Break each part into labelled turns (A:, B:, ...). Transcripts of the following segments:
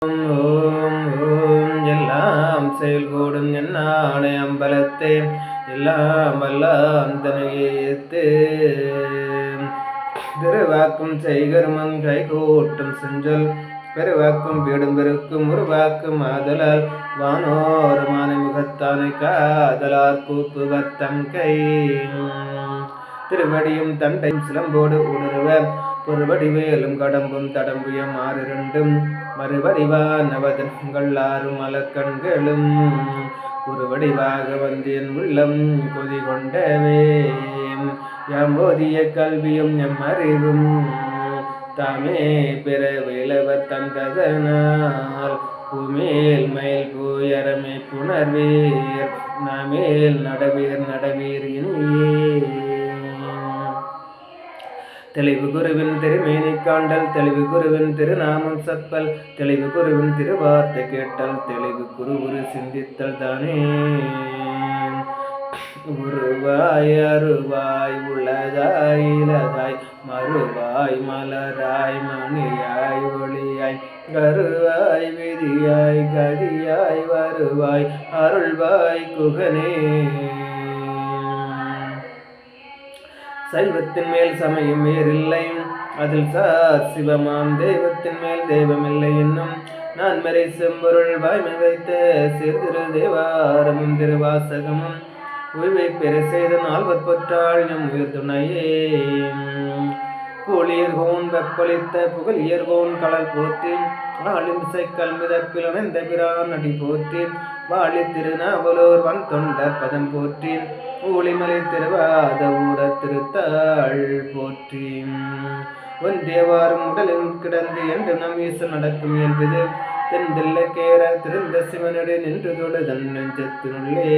A: ஓம் ஓம் எல்லாம் செயல்கூடும் என்னானை அம்பலத்தே எல்லாம் வல்ல அந்தனையேத்து திருவாக்கும் செய்கருமம் கைகூட்டும் செஞ்சொல் பெருவாக்கும் வீடும் பெருக்கும் உருவாக்கும் ஆதலால் வானோர் மானை முகத்தானை காதலார் கூப்புவர் தம் கை திருவடியும் தண்டையும் சிலம்போடு ஊடுருவ பொறுவடிவேலும் கடம்பும் தடம்புயம் ஆறிரண்டும் மறுவடிவான் நவதன்கள் ஆறும் மலக்கண்களும் குறுவடிவாக வந்தேன் உள்ளம் கொதி கொண்டவே யாம்போதிய கல்வியும் எம் அறிவும் தாமே பிற வேலவர் தந்ததனால் பூமேல் மயில் பூயரமே புணர்வீர் நாமேல் நடவீர் இனியே தெளிவு குருவின் திருமேனி காண்டல் தெளிவு குருவின் திருநாமம் சப்பல் தெளிவு குருவின் திருவார்த்தை கேட்டல் தெளிவு குரு சிந்தித்தல் தானே உருவாய் அருவாய் உள்ளதாய் இலதாய் மறுவாய் மலராய் மணியாய் ஒளியாய் கருவாய் விதியாய் கதியாய் வருவாய் அருள்வாய் குகனே சைவத்தின் மேல் சமயம் வேறில்லை அதில் சார் சிவமாம் தெய்வத்தின் மேல் தெய்வமில்லை என்னும் நான் மறை செம்பொருள் வாய்மை வைத்த சிறு தேவாரமும் திருவாசகமும் உய்வை பெற செய்த நால்வர் பொற்றாள் நம் உயிர் துணையே புலியர்கோன் வெப்பளித்த புகழியர்கோன் கடல் போற்றி ஆளும் இசைக்கல் மிதப்பில் அணைந்த பிரான் அடி போற்றி வாழி திருநாவலூர் வன் தொண்டர் பதம் போற்றி ஊழிமலை திருவாத ஊர திருத்தாள் போற்றி ஒன்றியவாறும் உடலில் கிடந்து என்று நம் ஈசல் நடக்கும் என்பது தென்தில்ல கேர திருந்த சிவனுடைய நின்று தொடுதன் நெஞ்சத்தினுள்ளே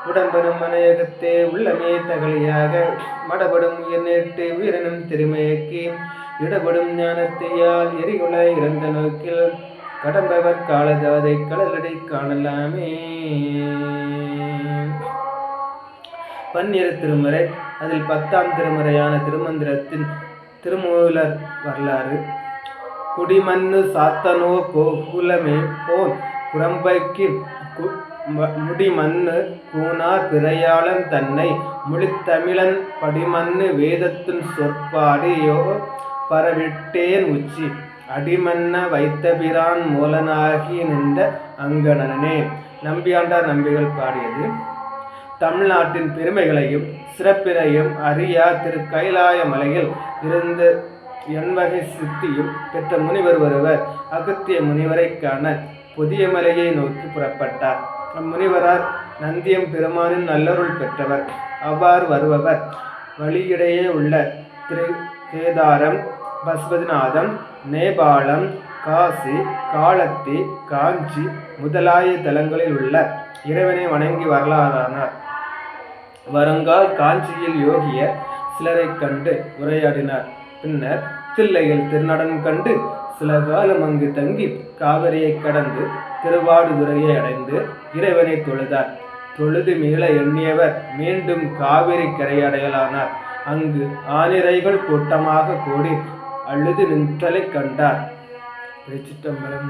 A: உடம்பனும் மனையகத்தே உள்ளமே தகலியாக மடபடும் உயிர் நேட்டு உயிரினும் திருமயக்கி இடப்படும் ஞானத்தையால் எரிகுல இறந்த நோக்கில் கடம்பவர் காலதாதை கடலடை காணலாமே பன்னிரு திருமுறை அதில் 10ஆம் திருமுறையான திருமந்திரத்தின் திருமூலர் வரலாறு குடிமண்ணு சாத்தனோ கோகுலமே போன் குரம்பைக்கு முடிமண்ணு கூனார் பிறையாளன் தன்னை முடித்தமிழன் படிமண்ணு வேதத்தின் சொற்பாடியோ பரவிட்டேன் உச்சி அடிமன்ன வைத்தபிரான் மூலனாகி நின்ற அங்கணனே. நம்பியாண்டார் நம்பிகள் பாடியது. தமிழ்நாட்டின் பெருமைகளையும் சிறப்பினையும் அறியா திரு கைலாய மலையில் இருந்து எண்வகை சித்தியும் பெற்ற முனிவர் ஒருவர் அகத்திய முனிவரை காண புதிய மலையை நோக்கி புறப்பட்டார். அம்முனிவரார் நந்தியம் பெருமானின் நல்லருள் பெற்றவர். அவ்வாறு வருபவர் வழியிடையே உள்ள திரு கேதாரம், பசுபதிநாதம், நேபாளம், காசி, காலத்தி, காஞ்சி முதலாய தலங்களில் உள்ள இறைவனை வணங்கி வரலாறானார். வருங்கால் காஞ்சியில் யோகியர் சிலரை கண்டு உரையாடினார். பின்னர் தில்லையில் திருநடன் கண்டு சில காலம் அங்கு தங்கி காவிரியை கடந்து திருவாடுதுறையை அடைந்து இறைவனை தொழுதார். தொழுது மீள எண்ணியவர் மீண்டும் காவிரி கரையடையலானார். அங்கு ஆனிரைகள் கூட்டமாக கூடி அழுது நின்றலை கண்டார். திருச்சிற்றம்பலம்.